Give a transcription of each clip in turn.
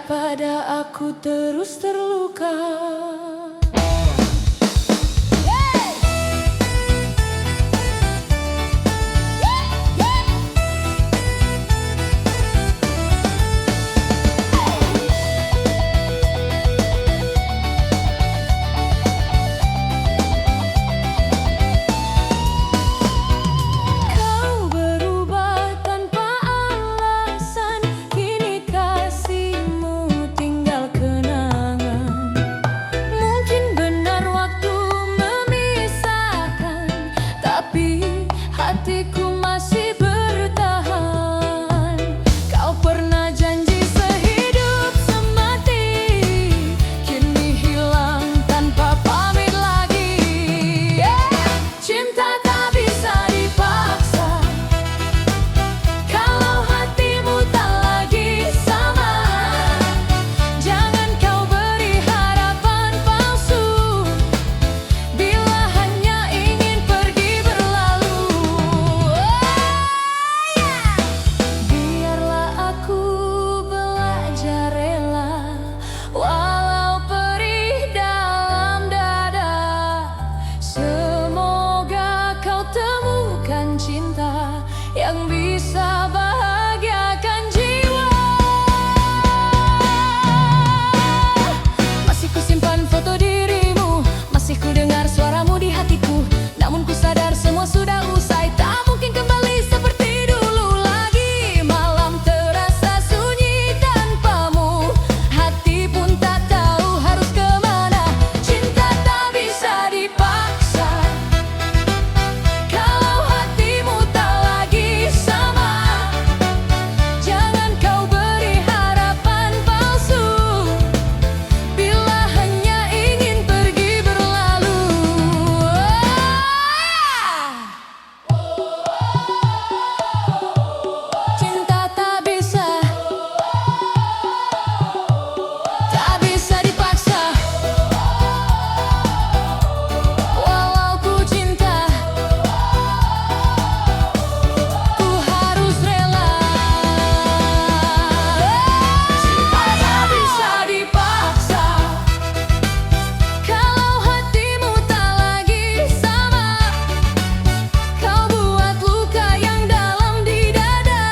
daripada aku terus terluka. Hatiku masih bertahan. Kau pernah janji sehidup semati, kini hilang tanpa pamit lagi. Cinta tak bisa dipaksa, kalau hatimu tak lagi sama. Jangan kau beri harapan palsu, bila hanya ingin pergi berlalu. Walau perih dalam dada, semoga kau temukan cinta yang bisa bahagiakan jiwa. Masih kusimpan foto dirimu, masih ku dengar suaramu di hatiku. Namun ku sadar semua sudah usai, tak mungkin kembali seperti dulu lagi. Malam terasa sunyi tanpamu, hati pun tak tahu harus kemana. Cinta tak bisa dipaksa, kalau hatimu tak lagi sama. Jangan kau beri harapan palsu, bila hanya ingin pergi berlalu. Cinta tak bisa dipaksa, walau ku cinta, ku harus rela. Cinta tak bisa dipaksa, kalau hatimu tak lagi sama. Kau buat luka yang dalam di dada,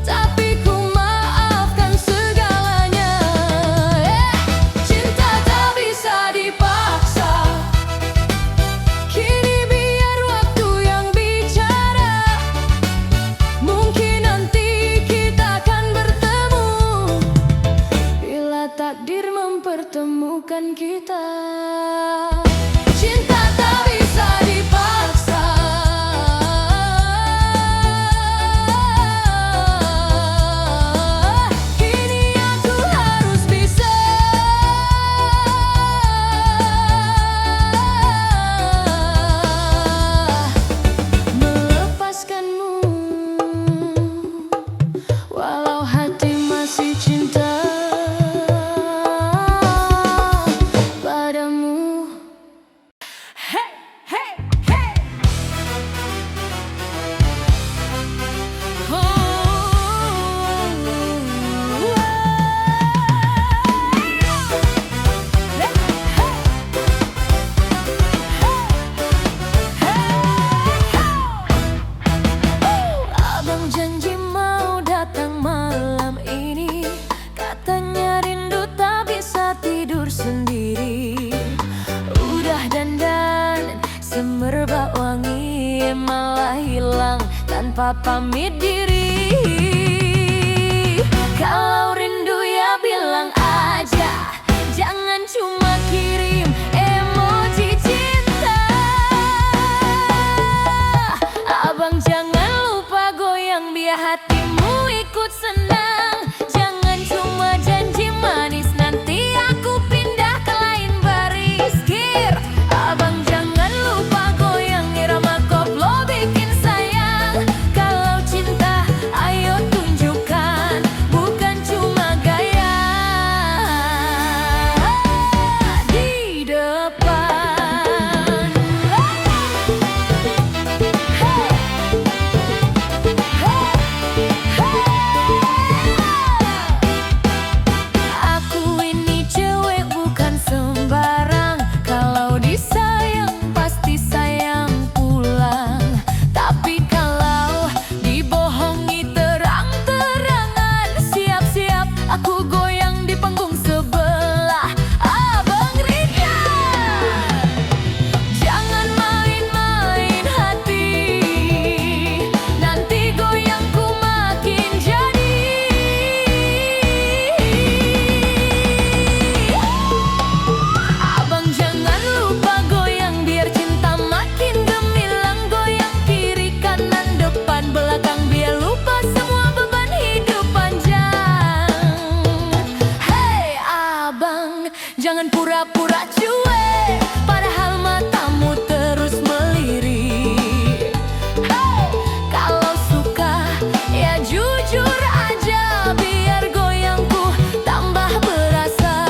tapi ku maafkan segalanya. Cinta tak bisa dipaksa, kini biar waktu yang bicara. Mungkin nanti kita akan bertemu, bila takdir mempertemukan kita. Cinta tak bisa dipaksa, kini aku harus bisa melepaskanmu, walau hati masih cinta padamu. Hey, hey, hey. Abang janji mau datang malam ini, katanya rindu tak bisa tidur sendiri. Udah dandan semerbak wangi, malah hilang tanpa pamit diri. Kalau rindu ya bilang aja, jangan cuma kirim emoji cinta. Abang jangan lupa goyang biar hatimu ikut senang. Jangan cuma janji manis, nanti aku pindah ke lain baris. Kir, abang jangan lupa goyang irama koplo bikin sayang. Kalau cinta Jangan pura-pura cuek, padahal matamu terus melirik. Hey! Kalau suka, ya jujur aja, biar goyangku tambah berasa.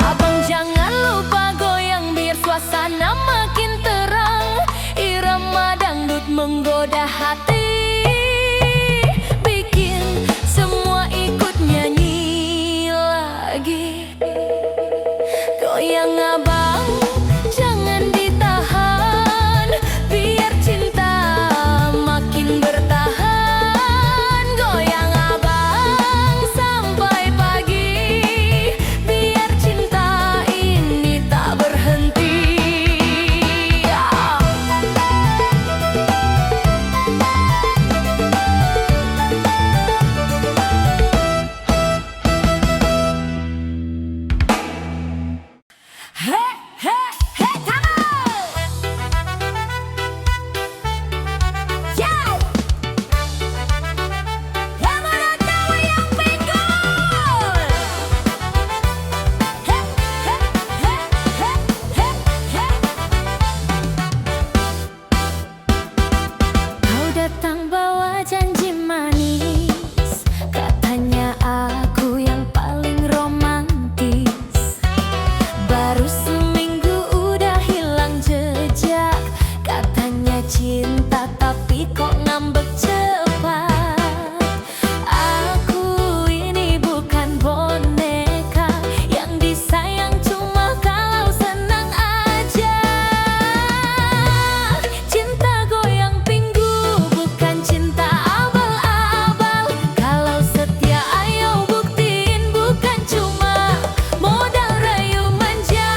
Abang jangan lupa goyang biar suasana makin terang. Irama dangdut menggoda hati, bikin semua ikut nyanyi lagi. Goyang abang, jangan ditahan, biar cinta makin bertahan. Goyang abang sampai pagi, biar cinta ini tak berhenti. Hey, hey, hey, kamu! Yo! Yang mana tahu yang pinggul? Hey, hey, hey, hey, hey, hey. Kau datang bawa janji manis, katanya aku yang paling romantis. Baru seminggu udah hilang jejak, katanya cinta tapi kok ngambek cepat. Aku ini bukan boneka yang disayang cuma kalau senang aja. Cinta goyang pinggul bukan cinta abal-abal. Kalau setia ayo buktiin, bukan cuma modal rayu manja.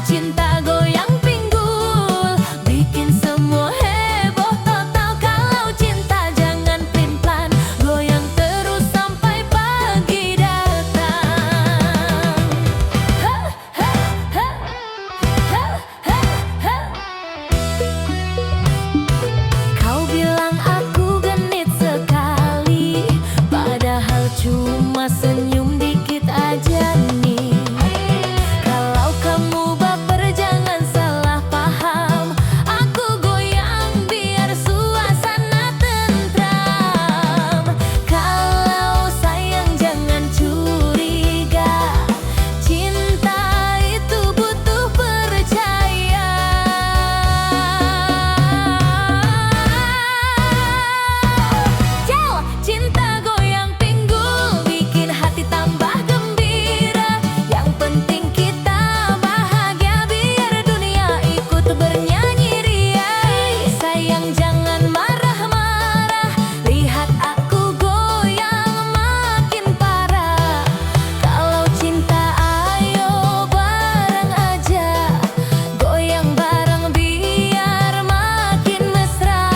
Cinta goyang pinggul bikin semua heboh total. Kalau cinta jangan pelin-pelan, goyang terus sampai pagi datang. Ha, ha, ha, ha, ha, ha. Kau bilang aku genit sekali, padahal cuma senyum dikit aja nih. Kalau kamu baper jangan salah paham, aku goyang biar suasana tentram. Kalau sayang jangan curiga, cinta itu butuh percaya. Jauh cinta goyang pinggul bikin hati tambah gembira. Yang penting kita bahagia, biar dunia ikut bernyanyi ria. Sayang jangan marah-marah, lihat aku goyang makin parah. Kalau cinta ayo bareng aja, goyang bareng biar makin mesra.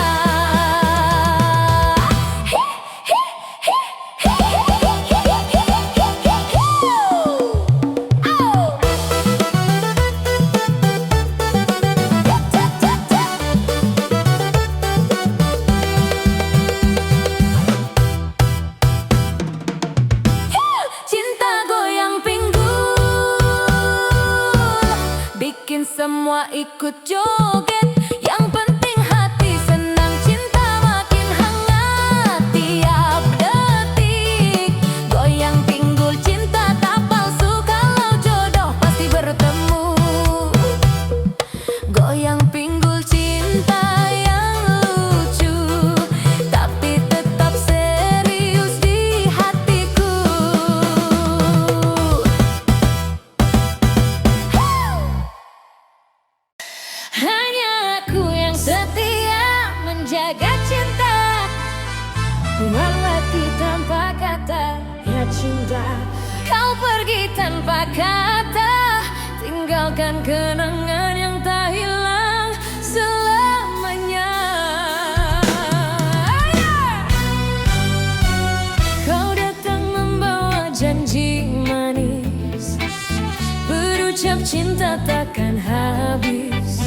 Cinta goyang pinggul bikin semua ikut joget. Yang penting hati senang, cinta makin hangat tiap detik. Goyang pinggul cinta tak palsu, kalau jodoh pasti bertemu. Goyang pinggul cinta yang lucu, tapi tetap serius di hatiku. Hanya aku yang setia menjaga cinta, melewati tanpa kata. Ya cinta, kau pergi tanpa kata, tinggalkan kenangan yang tak hilang selamanya. Kau datang membawa janji ucap cinta takkan habis.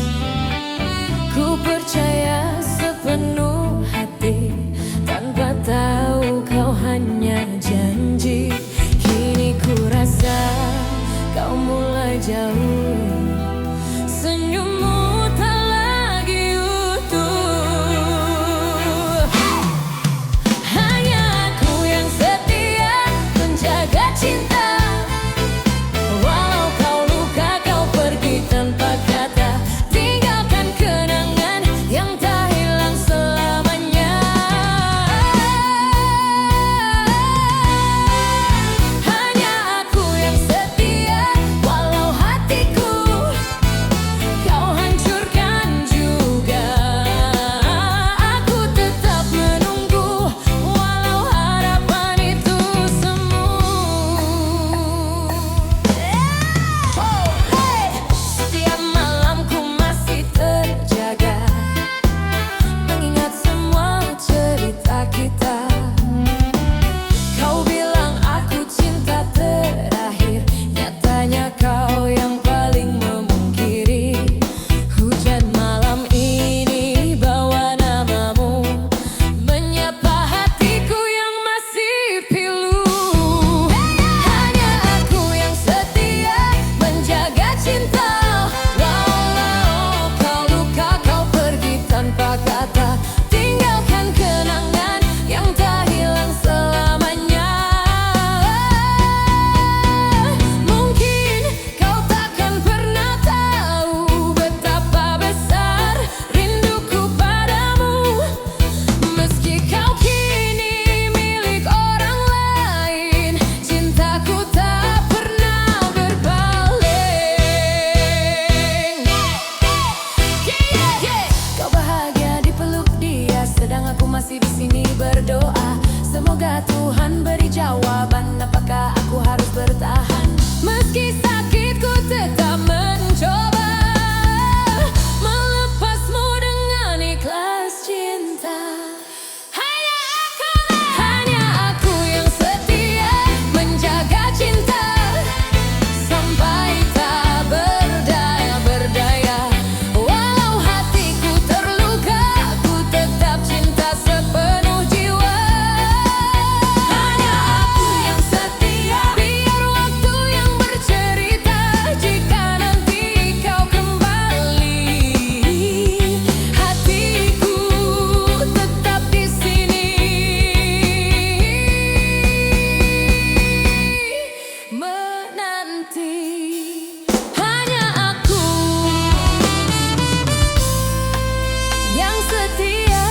Ku percaya sepenuh hati, tanpa tahu kau hanya janji. Kini ku rasa kau mulai jauh, senyummu tak lagi utuh. Hanya aku yang setia menjaga cinta. Walau kau luka, kau pergi tanpa kata, tinggalkan kenangan yang tak hilang selamanya. Hanya aku yang setia, walau hatiku kau hancurkan juga. Aku tetap menunggu, walau harapan itu semu. Setiap malamku masih terjaga, mengingat semua cerita kita. Kau bilang aku cinta terakhir, nyatanya kau yang paling memungkiri. Hujan malam ini bawa namamu, menyapa hatiku yang masih pilu. Hanya aku yang setia menjaga cinta. Walau kau luka, kau pergi tanpa kata, tinggalkan kenangan yang tak hilang selamanya. Mungkin kau takkan pernah tahu betapa besar rinduku padamu. Meski kau kini milik orang lain, cintaku tak pernah berpaling. Kau bahagia dipeluk dia, sedang aku masih di sini berdoa. Semoga Tuhan beri jawaban, apakah aku harus bertahan. Meski sakit ku tetap mencoba melepasmu dengan ikhlas cinta. Hanya aku yang setia menjaga cinta, sampai tak berdaya. Walau hatiku terluka, ku tetap cinta sepenuh jiwa. Hanya aku yang setia, biar waktu yang bercerita. Jika nanti kau kembali, hatiku tetap di sini menanti. Hanya aku yang setia,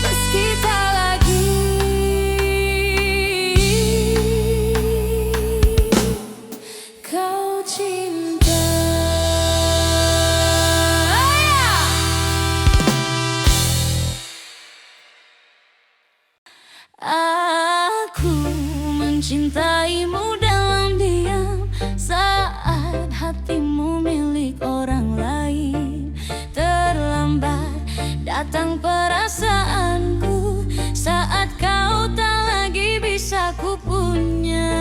meski tak lagi kau cinta. Aku mencintaimu dalam diam, saat hatimu milik orang lain. Terlambat datang perasaanku, saat kau tak lagi bisa ku punya.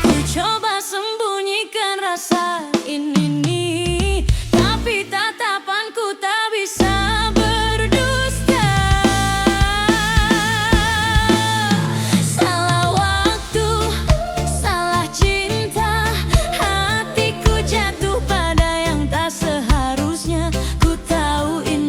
Ku coba sembunyikan rasa ini, tapi tatapanku tak bisa berdusta. Salah waktu, salah cinta, hatiku jatuh pada yang tak seharusnya. Ku tahu ini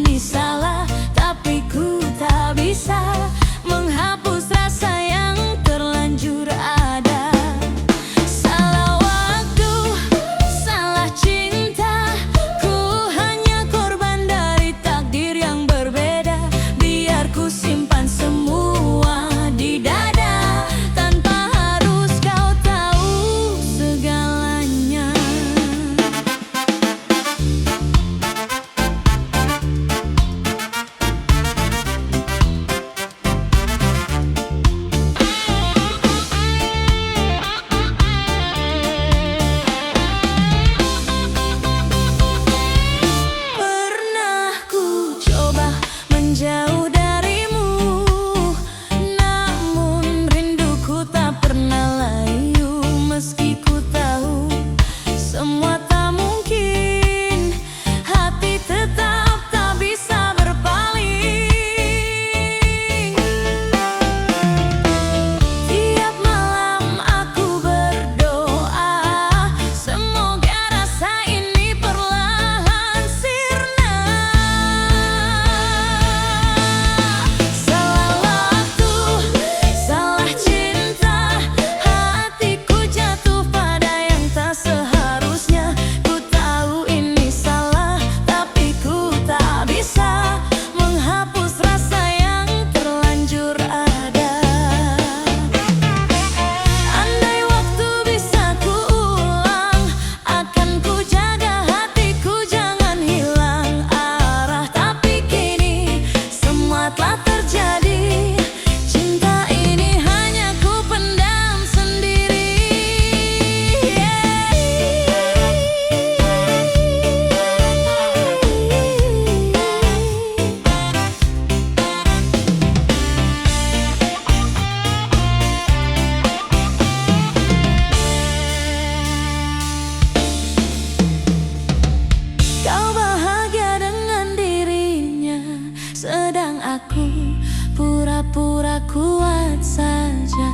aku pura-pura kuat saja,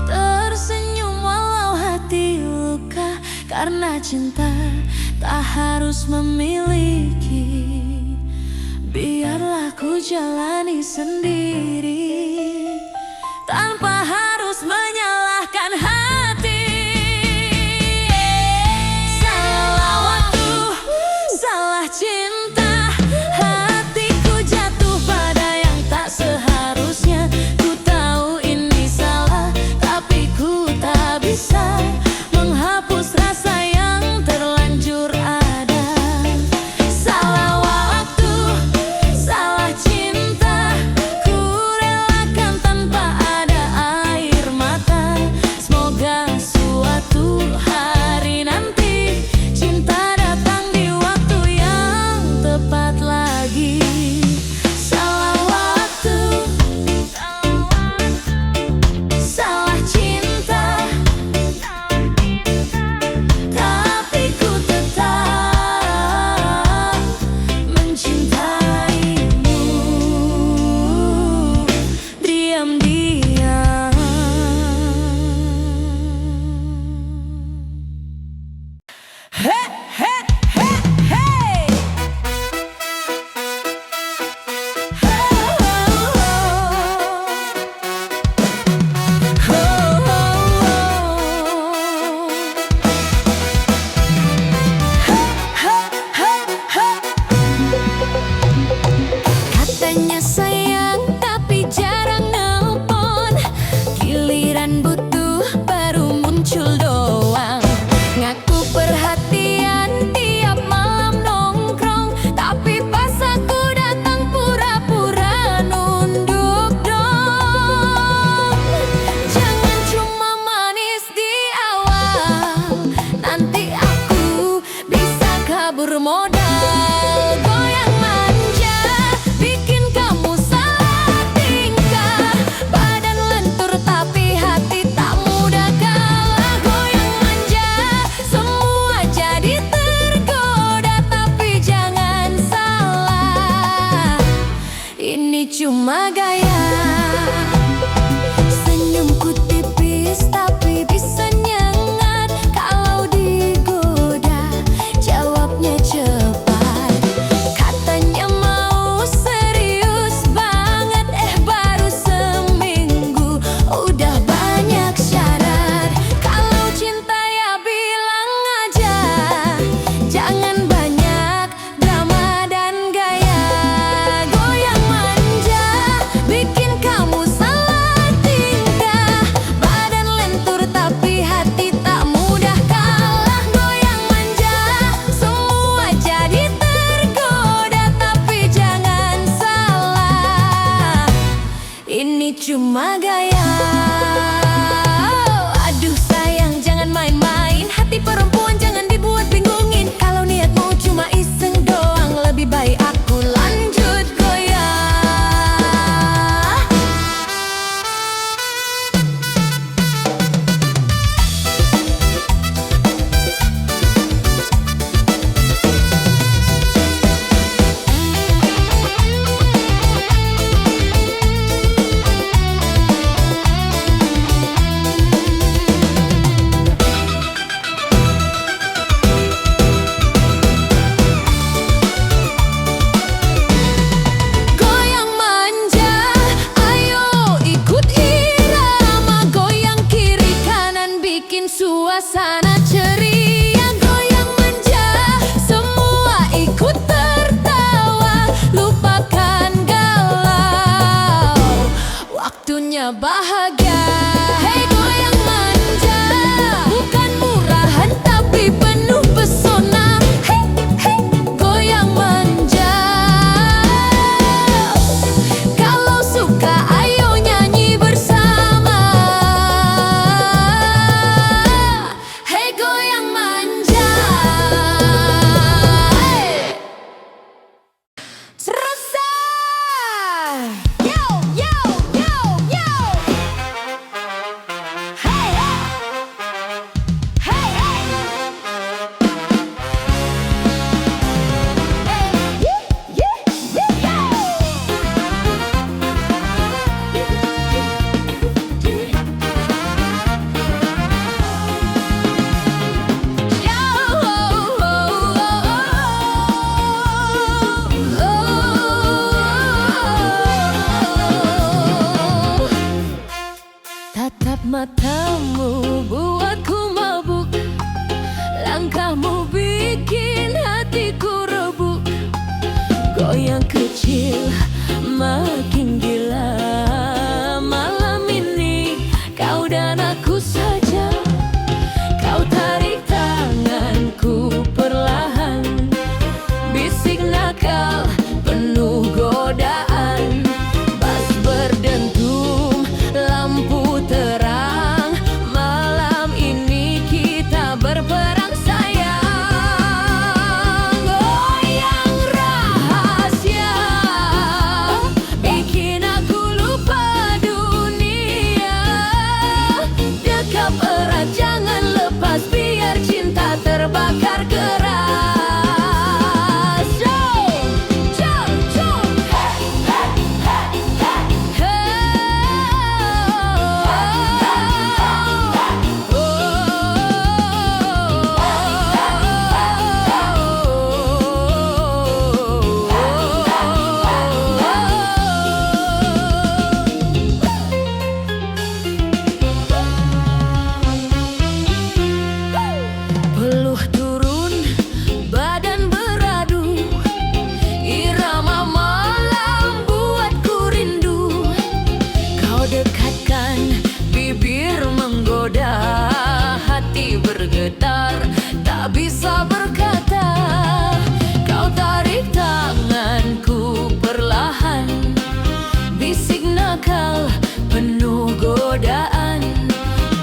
tersenyum walau hati luka. Karena cinta tak harus memiliki, biarlah ku jalani sendiri tanpa harus menyalahkan hati. Salah waktu, salah cinta, hatiku jatuh pada yang tak seharusnya. Ku tahu ini salah, tapi ku tak bisa menghapus rasa yang terlanjur ada. Salah waktu, salah cinta, ku relakan tanpa ada air mata. Semoga suatu hari nanti cinta datang di waktu yang tepat lagi. Salah waktu, salah cinta, tapi ku tetap mencintaimu diam-diam. Hey, hey, hey, hey. Katanya sayang tapi jarang nelpon, giliran butuh baru muncul doang. Ngaku perhatian tiap malam nongkrong, tapi pas aku datang pura-pura nunduk dong. Jangan cuma manis di awal, nanti aku bisa kabur modal. Goyang manja, bikin kamu salah tingkah. Badan lentur tapi hati tak mudah kalah. Goyang manja, semua jadi tergoda, tapi jangan salah, ini cuma gaya. Senyumku tipis tapi bisa nyengat. Kalau digoda jawabnya cepat. Katanya mau serius banget, baru seminggu udah banyak syarat. Kalau cinta ya bilang aja, jangan banyak drama dan gaya. Goyang manja, bikin kamu salah tingkah. Badan lentur tapi hati tak mudah kalah. Goyang manja, semua jadi tergoda, tapi jangan salah, ini cuma gaya. Aduh sayang, jangan main-main, hati perempuan jangan dibuat bingungin. Kalau niatmu cuma iseng doang, lebih baik aku lanjut goyang. Goyang manja, ayo ikut irama. Goyang kiri kanan, bikin suasana ceria. Goyang manja, semua ikut tertawa. Lupakan galau, waktunya bahagia. Hey goyang manja, bukan murahan tapi penuh pesona. Hey, hey, goyang manja. Kalau suka ayo nyanyi bersama. Hey goyang manja. Hey. Serasa. Yo, yo, yo, yo. kecil makin gila. Malam ini kau dan aku saja. Kau tarik tanganku perlahan, bisik nakal penuh godaan. Bas berdentum, lampu terang. Malam ini kita berperang sayang. Goyang rahasia, bikin aku lupa dunia. Dekat erat, jangan lepas, biar cinta terbakar keras. Peluh turun, badan beradu, irama malam buatku rindu. Kau dekatkan, bibir menggoda, hati bergetar, tak bisa berkata. Kau tarik tanganku perlahan, bisik nakal penuh godaan.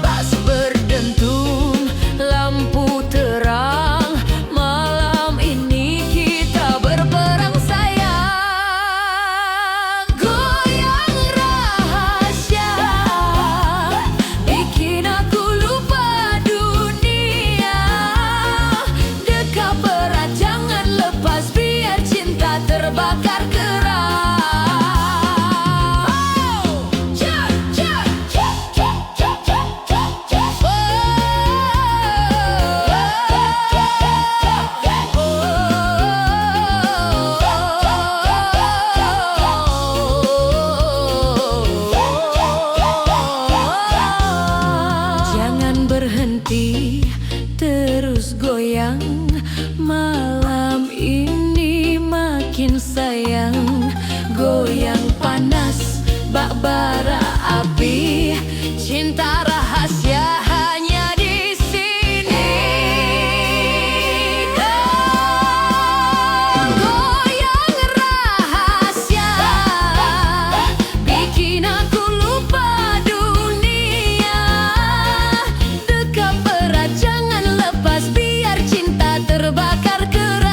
Bas berdentum, lampu terang. Malam ini kita berperang sayang. Goyang rahasia, bikin aku lupa dunia. Dekat erat, jangan lepas, biar cinta terbakar keras. Jangan berhenti, terus goyang. Malam ini makin sayang. Goyang panas, bak bara api. Cinta rahasia hanya di sini. Goyang rahasia, bikin aku lupa dunia. Dekat erat, jangan lepas, biar cinta terbakar keras.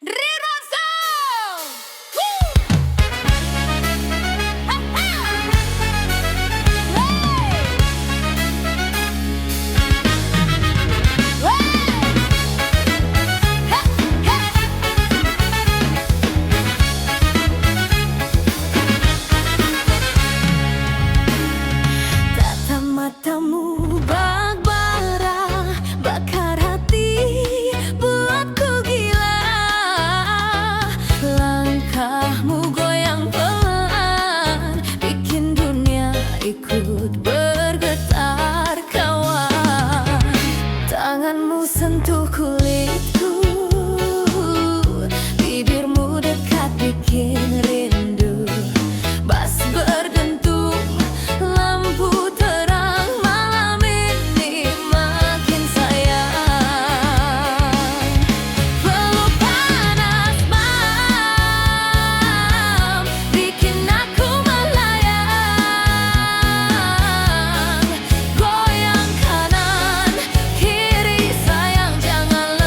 Riraso! Woo! Ha, ha! Hey! Hey! Ha, ha! Tatap matamu bak bara, bakar hati, buatku gila. Langkahmu goyang pelan, bikin dunia ikut bergetar. Kawan, tanganmu sentuh kulitku, bibirmu dekat bikin rindu. Bas berdentum, lampu terang. Malam ini makin sayang. Peluh panas malam, bikin aku melayang. Goyang kanan kiri sayang, jangan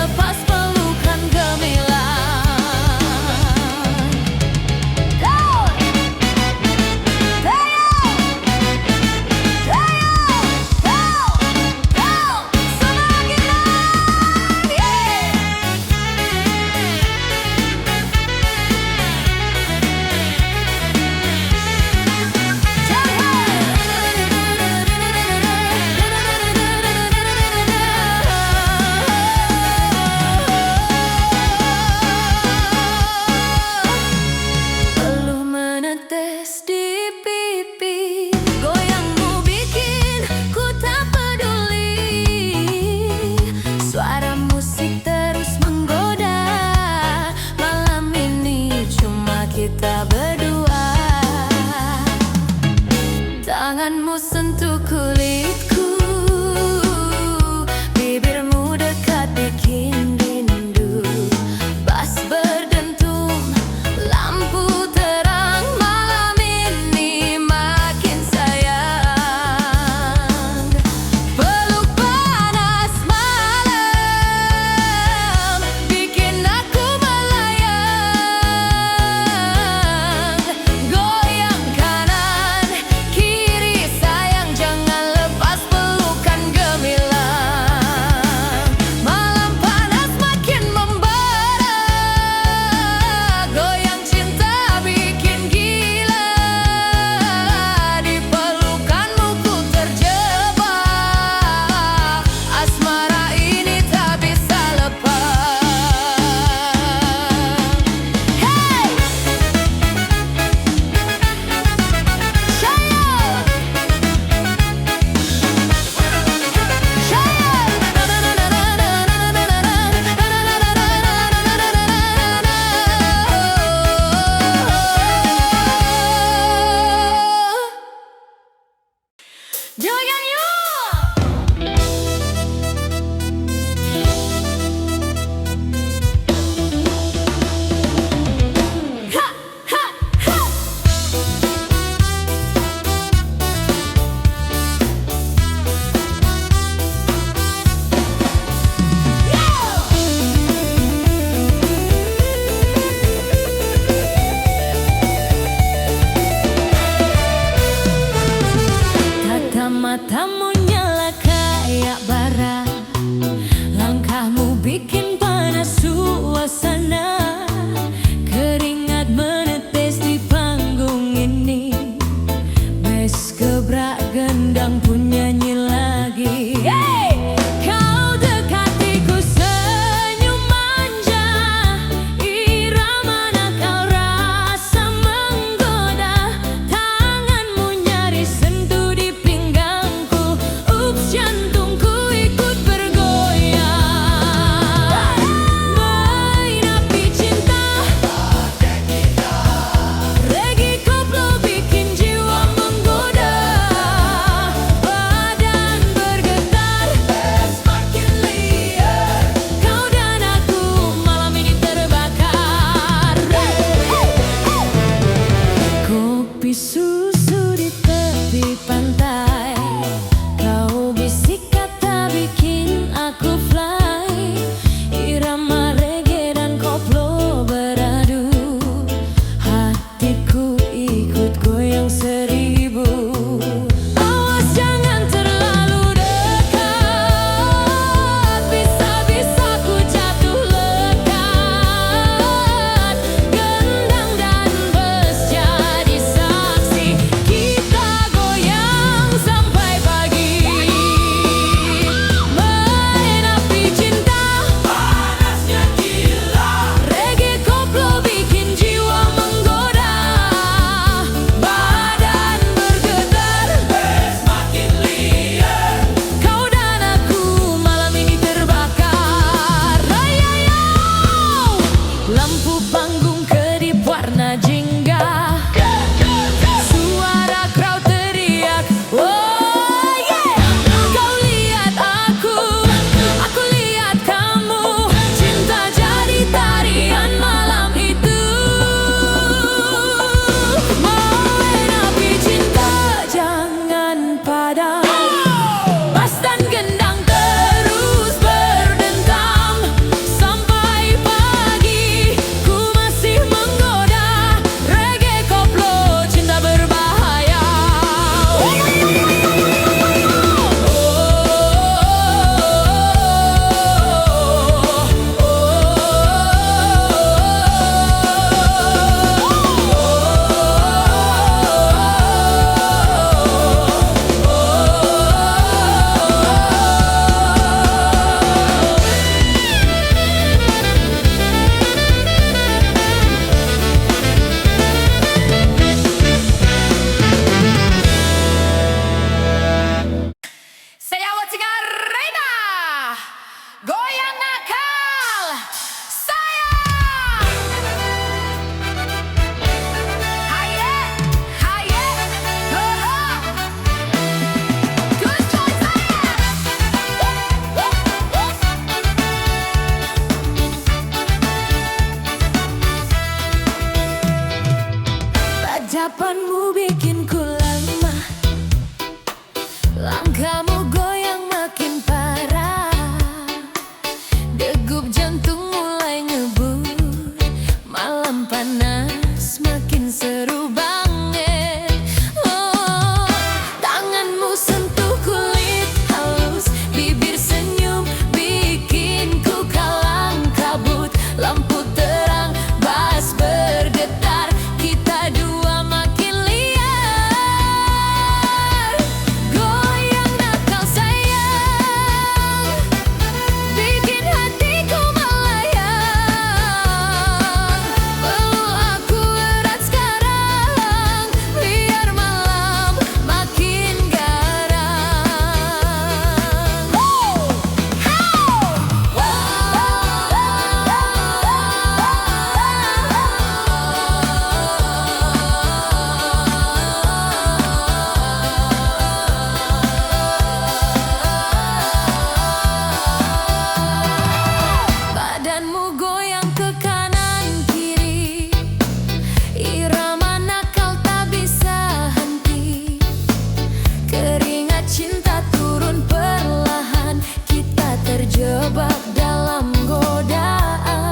terjebak dalam godaan.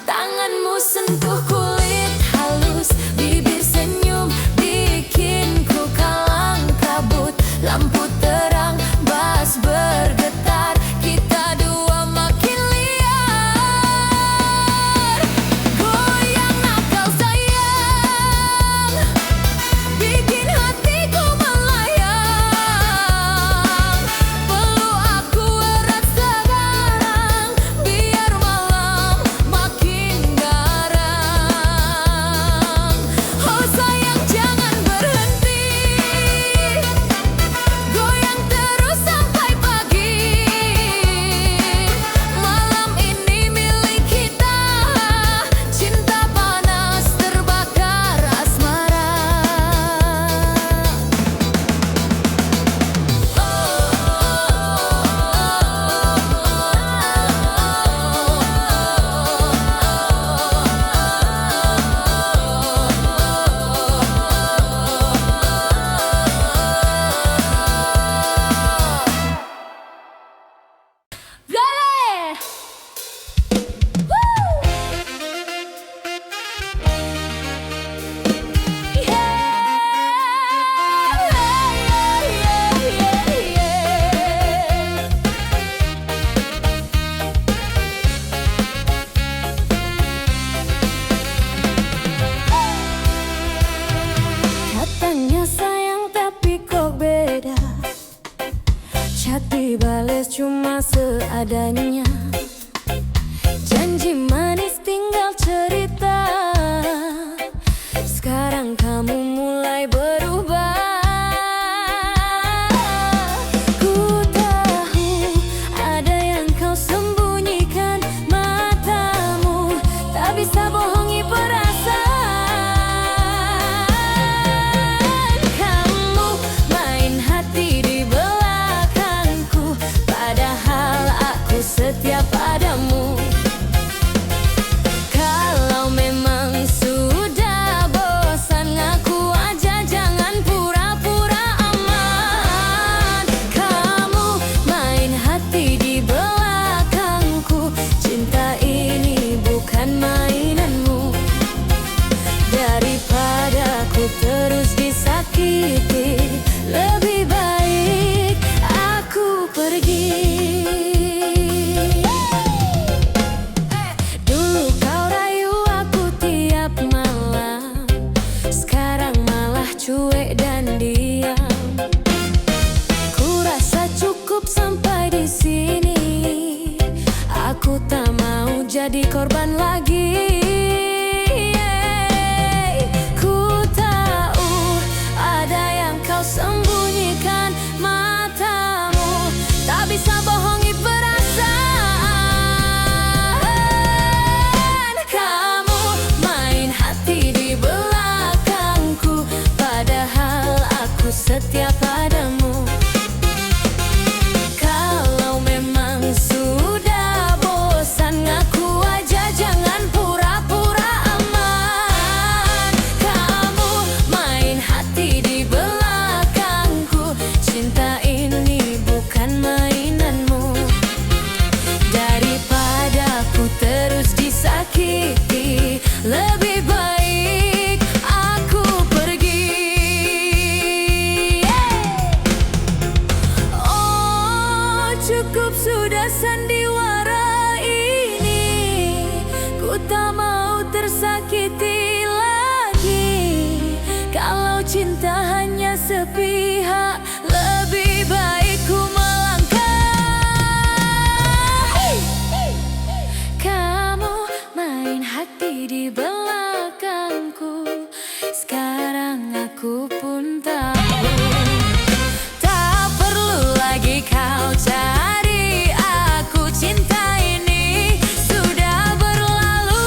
Tanganmu sentuh kulit halus, bibir senyum bikin ku kalang kabut. Lampu terang, bass bergetar, kita dua makin liar. Goyang nakal sayang, bikin hatiku melayang. Peluk aku erat sekarang, biar malam makin garang. Oh sayang jangan berhenti, goyang terus sampai pagi. Malam ini milik kita, cinta panas terbakar asmara. Rale! Woo! Katanya sayang tapi kok beda, chat dibales cuma seadanya. Janji manis tinggal cerita, sekarang kamu mulai berubah. Ku tahu ada yang kau sembunyikan, matamu tak bisa bohongi perasaan. Kamu main hati di belakangku, padahal aku setia padamu. Kalau memang sudah bosan, ngaku aja jangan pura-pura aman. Kamu main hati di belakangku, cinta ini bukan mainanmu. Daripada ku terus disakiti, lebih baik aku pergi. Dulu kau rayu aku tiap malam, sekarang malah cuek dan diam. Ku rasa cukup sampai di sini, aku tak mau jadi korban lagi. Ku tahu ada yang kau sembunyikan, matamu tak bisa bohongi perasaan. Kamu main hati di belakangku, padahal aku setia padamu. Kalau memang sudah bosan, ngaku aja jangan pura-pura aman. Kamu main hati di belakangku, cinta ini bukan mainanmu. Daripada ku terus disakiti, lebih baik aku pergi. Oh cukup sudah sandiwara ini, ku tak mau tersakiti lagi. Kalau cinta hanya sepihak, lebih baik ku melangkah. Kamu main hati di belakangku, sekarang aku pun tahu. Tak perlu lagi kau cari aku, cinta ini sudah berlalu.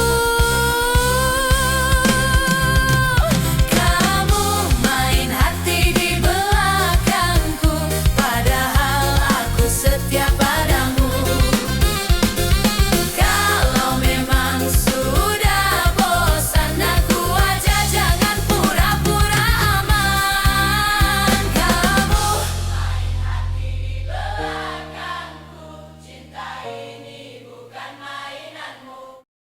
Kamu main hati baik.